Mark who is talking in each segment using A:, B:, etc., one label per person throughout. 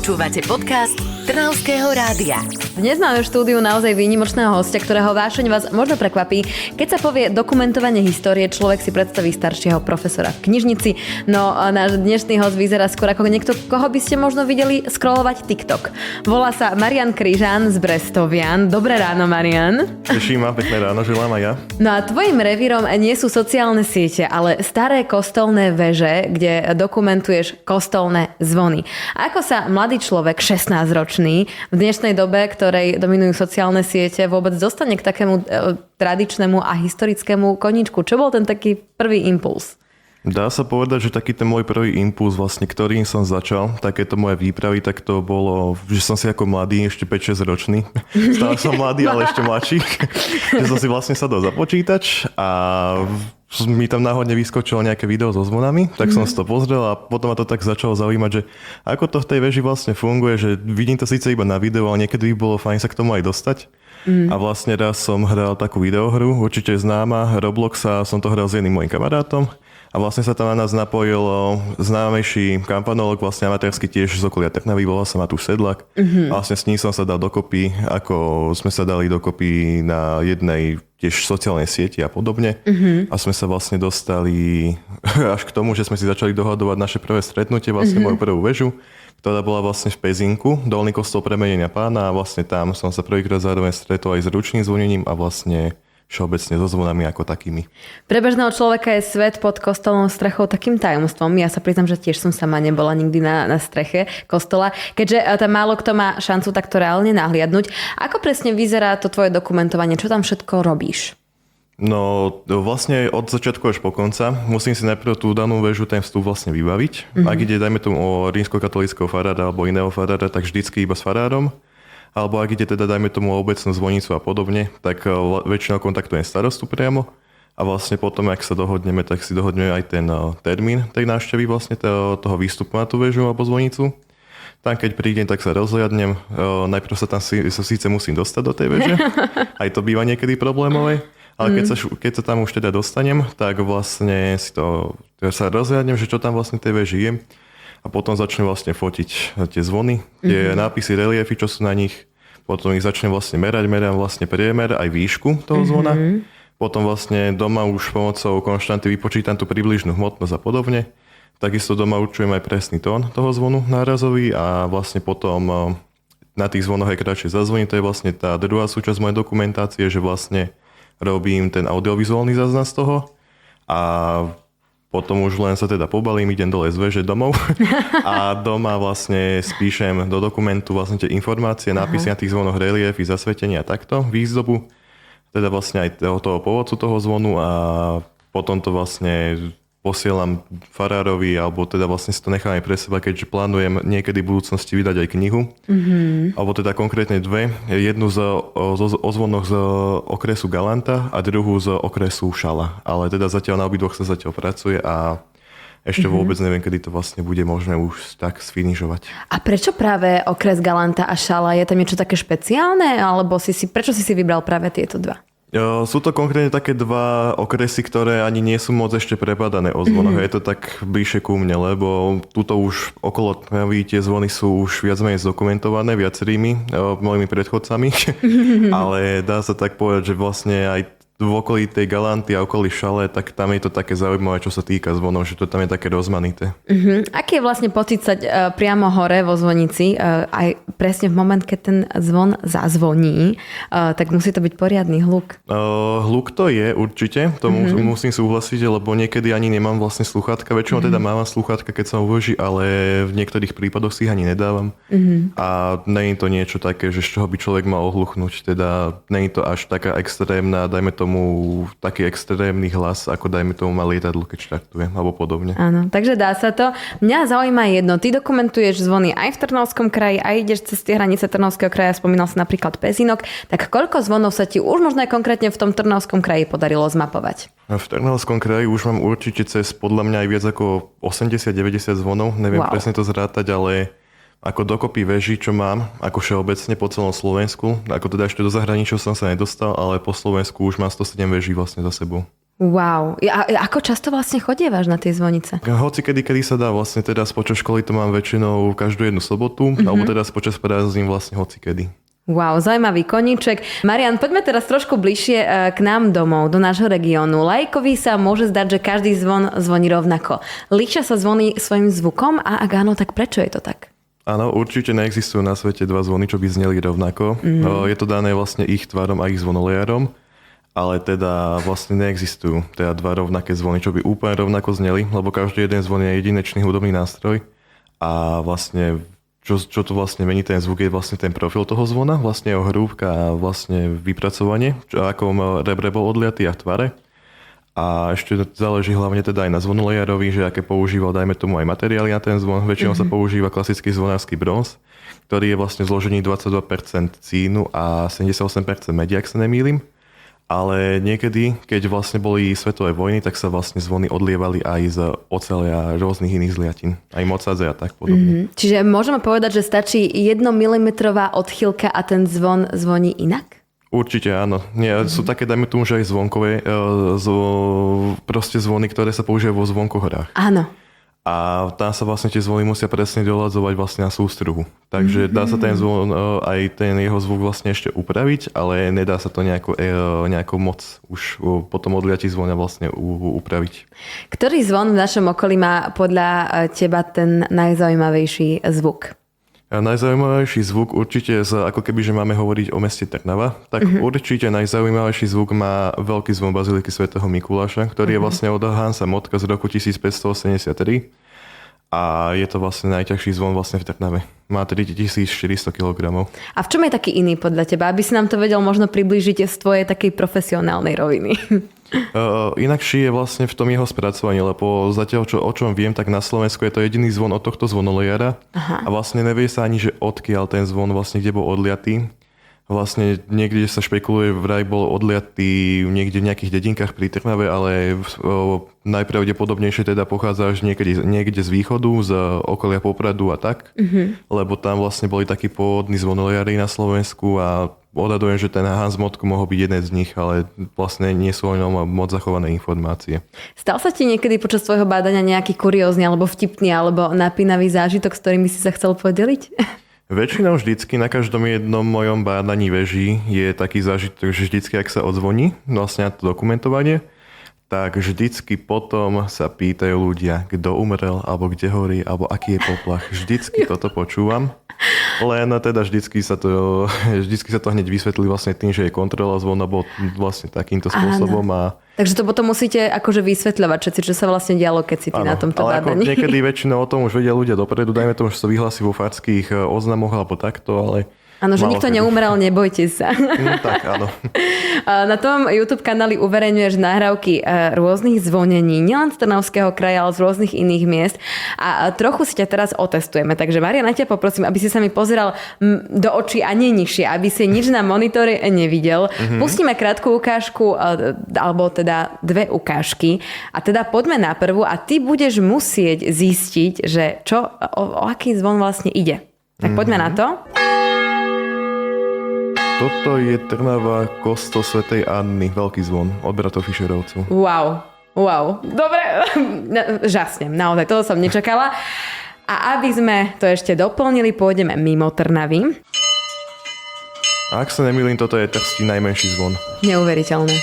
A: Počúvate podcast Trnavského rádia.
B: Dnes máme v štúdiu naozaj výnimočného hostia, ktorého vášeň vás možno prekvapí. Keď sa povie dokumentovanie histórie, človek si predstaví staršieho profesora v knižnici, no náš dnešný host vyzerá skôr ako niekto, koho by ste možno videli scrollovať TikTok. Volá sa Marian Kryžan z Brestovian. Dobré ráno, Marian.
C: Teším ma, pekné ráno, želám aj ja.
B: No a tvojim revírom nie sú sociálne siete, ale staré kostolné veže, kde dokumentuješ kostolné zvony. Ako sa mladý človek, 16-ročný, v dnešnej dobe, ktorej dominujú sociálne siete, vôbec dostane k takému tradičnému a historickému koníčku? Čo bol ten taký prvý impuls?
C: Dá sa povedať, že taký ten môj prvý impuls, vlastne, ktorým som začal, takéto moje výpravy, tak to bolo, že som si ako mladý, ešte 5-6 ročný, stále som mladý, ale ešte mladší, že som si vlastne sadol za počítač a mi tam náhodne vyskočilo nejaké video so zvonami, tak som si to pozrel a potom ma to tak začalo zaujímať, že ako to v tej veži vlastne funguje, že vidím to síce iba na videu, ale niekedy by bolo fajn sa k tomu aj dostať. A vlastne raz som hral takú videohru, určite známa, Roblox, a som to hral s jedným mojim kamarátom. A vlastne sa tam na nás napojil známejší kampanolog, vlastne amatérsky tiež z okolia Trnavy, volal sa Matúš Sedlak. A vlastne s ním som sa dal dokopy, ako sme sa dali dokopy na jednej tiež sociálnej sieti a podobne. A sme sa vlastne dostali až k tomu, že sme si začali dohadovať naše prvé stretnutie, vlastne moju prvú väžu, ktorá bola vlastne v Pezinku, Dolný kostol Premenenia Pána, a vlastne tam som sa prvýkrát zároveň stretol aj s ručným zvonením a vlastne všeobecne so zvonami ako takými.
B: Pre bežného človeka je svet pod kostolnou strechou takým tajomstvom. Ja sa priznám, že tiež som sama nebola nikdy na streche kostola, keďže tam málo kto má šancu takto reálne nahliadnúť. Ako presne vyzerá to tvoje dokumentovanie? Čo tam všetko robíš?
C: No vlastne od začiatku až po konca musím si najprv tú danú väžu, ten vstup vlastne vybaviť. Ak ide, dajme tomu, o rímskokatolického farára alebo iného farára, tak vždycky iba s farárom. Alebo ak ide teda, dajme tomu, obecnú zvonicu a podobne, tak väčšinou kontaktujem starostu priamo a vlastne potom, ak sa dohodneme, tak si dohodneme aj ten termín tej návštevy, vlastne toho výstupu na tú väžu alebo zvonicu. Tam, keď prídem, tak sa rozhliadnem. Najprv sa tam síce musím dostať do tej veže, aj to býva niekedy problémové, ale keď sa tam už teda dostanem, tak vlastne sa rozhliadnem, že čo tam vlastne tej veži je. A potom začnem vlastne fotiť tie zvony, tie nápisy, reliefy, čo sú na nich. Potom ich začnem vlastne merám vlastne priemer, aj výšku toho zvona. Potom vlastne doma už pomocou konštanty vypočítam tú približnú hmotnosť a podobne. Takisto doma určujem aj presný tón toho zvonu nárazový a vlastne potom na tých zvonoch aj kratšie zazvoní. To je vlastne tá druhá súčasť mojej dokumentácie, že vlastne robím ten audiovizuálny záznam z toho a potom už len sa teda pobalím, idem dole z veže domov a doma vlastne spíšem do dokumentu vlastne tie informácie, nápisy na tých zvonoch, reliefy, zasvetenia a takto, výzdobu, teda vlastne aj toho pôvodcu toho zvonu a potom to vlastne posielam farárovi, alebo teda vlastne si to nechám aj pre seba, keďže plánujem niekedy v budúcnosti vydať aj knihu. Alebo teda konkrétne dve. Jednu o zvonoch z okresu Galanta a druhú z okresu Šala. Ale teda zatiaľ na obidvoch sa zatiaľ pracuje a ešte vôbec neviem, kedy to vlastne bude možné už tak sfinišovať.
B: A prečo práve okres Galanta a Šala? Je tam niečo také špeciálne? Alebo prečo si vybral práve tieto dva?
C: Sú to konkrétne také dva okresy, ktoré ani nie sú moc ešte prepadané o zvonoch. Je to tak bližšie ku mne, lebo tuto už okolo Trnavy tie zvony sú už viac menej zdokumentované viacerými mojimi predchodcami. Ale dá sa tak povedať, že vlastne aj v okolí tej Galanty a okolí Šale, tak tam je to také zaujímavé, čo sa týka zvonov, že to tam je také rozmanité.
B: Aký je vlastne pocit stať priamo hore vo zvonici, aj presne v moment, keď ten zvon zazvoní, tak musí to byť poriadny hluk?
C: Hluk to je určite, to musím súhlasiť, lebo niekedy ani nemám vlastne sluchátka, väčšinou teda mám sluchátka, keď sa uvoží, ale v niektorých prípadoch si ich ani nedávam. A nie je to niečo také, že z čoho by človek mal ohluchnúť, teda nie je to až taká extrémna, dajme tomu taký extrémny hlas, ako dajme tomu má lietadlo, keď štartuje, alebo podobne.
B: Áno, takže dá sa to. Mňa zaujíma jedno, ty dokumentuješ zvony aj v Trnavskom kraji, aj ideš cez tie hranice Trnavského kraja, spomínal si napríklad Pezinok, tak koľko zvonov sa ti už možno aj konkrétne v tom Trnavskom kraji podarilo zmapovať?
C: V Trnavskom kraji už mám určite cez podľa mňa aj viac ako 80-90 zvonov, neviem presne to zrátať, ale ako dokopy veží, čo mám, ako všeobecne po celom Slovensku. Ako teda ešte do zahraničia som sa nedostal, ale po Slovensku už mám 107 veží vlastne za sebou.
B: Wow. A ako často vlastne chodievaš na tie zvonice?
C: Hoci kedy sa dá, vlastne teraz počas školy to mám väčšinou každú jednu sobotu, alebo teraz počas prázdnin vlastne hoci kedy.
B: Wow, zaujímavý koníček. Marian, poďme teraz trošku bližšie k nám domov, do nášho regiónu. Laikovi sa môže zdať, že každý zvon zvoní rovnako. Líšia sa zvony svojim zvukom a ak áno, tak prečo je to tak?
C: Áno, určite neexistujú na svete dva zvony, čo by zneli rovnako. Je to dané vlastne ich tvarom a ich zvonolejárom. Ale teda vlastne neexistujú teda dva rovnaké zvony, čo by úplne rovnako zneli, lebo každý jeden zvon je jedinečný hudobný nástroj a vlastne čo to vlastne mení ten zvuk je vlastne ten profil toho zvona, vlastne jeho hrúbka a vlastne vypracovanie, ako rebre bol odliatý a v tvare. A ešte záleží hlavne teda aj na zvonolejárovi, že aké používal, dajme tomu aj materiály na ten zvon. Väčšinou sa používa klasický zvonársky bronz, ktorý je vlastne zložený 22% cínu a 78% media, ak sa nemýlim. Ale niekedy, keď vlastne boli svetové vojny, tak sa vlastne zvony odlievali aj z ocele a rôznych iných zliatín. Aj mocadze a tak podobne.
B: Čiže môžeme povedať, že stačí 1 mm odchýlka a ten zvon zvoní inak?
C: Určite áno. Nie, sú také, dajme tomu, že aj zvonkové, proste zvony, ktoré sa používajú vo zvonkohorách.
B: Áno.
C: A tam sa vlastne tie zvony musia presne doľadzovať vlastne na sústruhu. Takže dá sa ten zvon, aj ten jeho zvuk vlastne ešte upraviť, ale nedá sa to nejako moc už po tom odliatí zvona vlastne upraviť. Ktorý
B: zvon v našom okolí má podľa teba ten najzaujímavejší zvuk?
C: Najzaujímavejší zvuk určite, ako keby, že máme hovoriť o meste Trnava, tak určite najzaujímavejší zvuk má veľký zvon Baziliky svätého Mikuláša, ktorý je vlastne od Hansa Motka z roku 1583 a je to vlastne najťažší zvon vlastne v Trnave. Má 3400 kg.
B: A v čom je taký iný podľa teba? Aby si nám to vedel možno priblížiť z tvojej takej profesionálnej roviny.
C: Inakší je vlastne v tom jeho spracovaní, lebo zatiaľ, o čom viem, tak na Slovensku je to jediný zvon od tohto zvonolejára. A vlastne nevie sa ani, že odkiaľ ten zvon vlastne kde bol odliatý. Vlastne niekde sa špekuluje, vraj bol odliatý niekde v nejakých dedinkách pri Trnave, ale najpravdepodobnejšie teda pochádza až niekde z východu, z okolia Popradu a tak. Lebo tam vlastne boli takí pôvodní zvonolejári na Slovensku a odhadujem, že ten Hans Motko mohol byť jeden z nich, ale vlastne nie sú o ňom moc zachované informácie.
B: Stal sa ti niekedy počas tvojho bádania nejaký kuriózny alebo vtipný alebo napínavý zážitok, s ktorými si sa chcel podeliť?
C: Väčšinou vždycky na každom jednom mojom bádaní veží je taký zážitok, že vždycky, ak sa odzvoní vlastne na to dokumentovanie, tak vždycky potom sa pýtajú ľudia, kto umrel, alebo kde horí, alebo aký je poplach. Vždycky toto počúvam. Len teda vždycky sa to hneď vysvetlí vlastne tým, že je kontrola zvon, alebo vlastne takýmto spôsobom.
B: Takže to potom musíte akože vysvetľovať všetci, čo sa vlastne dialo, keď si ty na tomto bádaní.
C: Ale niekedy väčšinou o tom už vedia ľudia dopredu, dajme tomu, že sa vyhlási vo farských oznamoch alebo takto, ale...
B: Áno, že nikto neumrel, nebojte sa.
C: Tak, áno.
B: Na tom YouTube kanáli uverejňuješ nahrávky rôznych zvonení, nielen z Trnavského kraja, ale z rôznych iných miest. A trochu si ťa teraz otestujeme. Takže Marian, na ťa poprosím, aby si sa mi pozeral do očí a nie nižšie, aby si nič na monitore nevidel. Pustíme krátku ukážku, alebo teda 2 ukážky. A teda poďme na prvú a ty budeš musieť zistiť, že o aký zvon vlastne ide. Tak poďme na to.
C: Toto je Trnava, kostol svätej Anny, veľký zvon od bratov Fischerovcov.
B: Wow. Dobre, žasnem, naozaj, toho som nečakala. A aby sme to ešte doplnili, pôjdeme mimo Trnavy.
C: A ak sa nemýlim, toto je Trstí najmenší zvon.
B: Neuveriteľné.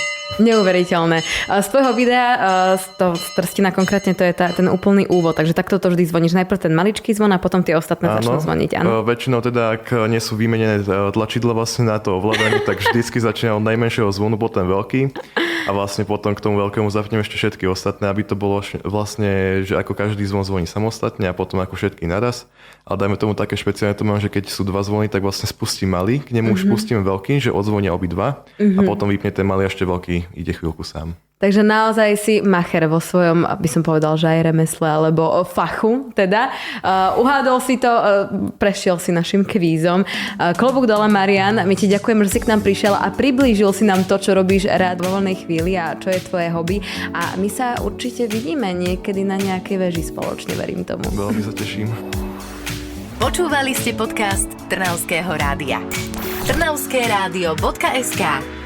B: Z tvojho videa, z Trstina konkrétne, to je ten úplný úvod, takže takto to vždy zvoníš. Najprv ten maličký zvon a potom tie ostatné začnú zvoniť. Áno.
C: Väčšinou teda, ak nie sú vymenené tlačidla vlastne na to ovládanie, tak vždycky začína od najmenšieho zvonu, potom veľký a vlastne potom k tomu veľkému zapneme ešte všetky ostatné, aby to bolo vlastne, že ako každý zvon zvoní samostatne a potom ako všetky naraz. Ale dajme tomu také špeciálne, to mám, že keď sú 2 zvony, tak vlastne spustím malý, k nemu už pustíme veľký, že odzvonia obidva a potom vypne ten malý a ešte veľký ide chvíľku sám.
B: Takže naozaj si macher vo svojom, by som povedal, že aj remesle, alebo fachu teda. Uhádol si to, prešiel si našim kvízom. Klobúk dole, Marian, my ti ďakujem, že si k nám prišiel a priblížil si nám to, čo robíš rád vo voľnej chvíli a čo je tvoje hobby. A my sa určite vidíme niekedy na nejakej veži spoločne, verím tomu.
C: Veľmi sa teším.
A: Počúvali ste podcast Trnavského rádia. trnavskeradio.sk